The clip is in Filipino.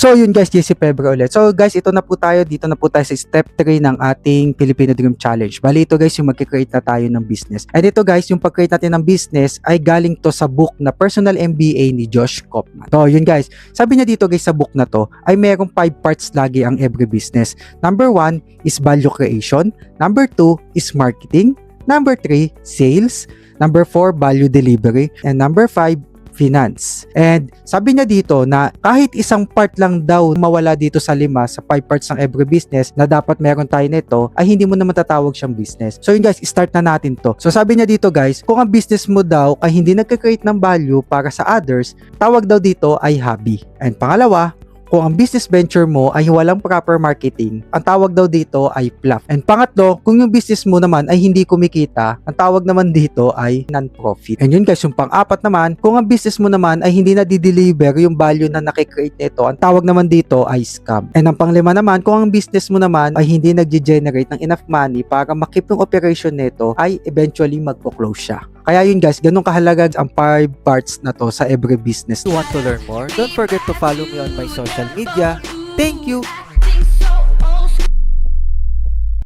So yun guys, JC Pebre ulit. So guys, ito na po tayo, dito na po tayo sa step 3 ng ating Filipino Dream Challenge. Bali ito guys, yung mag-create na tayo ng business. And ito guys, yung pag-create natin ng business ay galing to sa book na Personal MBA ni Josh Kaufman. So yun guys, sabi niya dito guys sa book na to ay merong 5 parts lagi ang every business. Number 1 is value creation. Number 2 is marketing. Number 3, sales. Number 4, value delivery. And number 5, finance. And sabi niya dito na kahit isang part lang daw mawala dito sa 5 sa 5 parts ng every business na dapat meron tayo nito ay hindi mo na matatawag siyang business. So yun guys, start na natin to. So sabi niya dito guys, kung ang business mo daw ay hindi nagka-create ng value para sa others, tawag daw dito ay hobby. And pangalawa, kung ang business venture mo ay walang proper marketing, ang tawag daw dito ay fluff. And pangatlo, kung yung business mo naman ay hindi kumikita, ang tawag naman dito ay non-profit. And yun guys, yung pang-apat naman, kung ang business mo naman ay hindi na-deliver yung value na nakikreate nito, ang tawag naman dito ay scam. And ang pang-lima naman, kung ang business mo naman ay hindi nag-generate ng enough money para makip yung operation nito, ay eventually magpo-close siya. Kaya yun guys, ganun kahalaga ang 5 parts na to sa every business. You want to learn more? Don't forget to follow me on my social media. Thank you!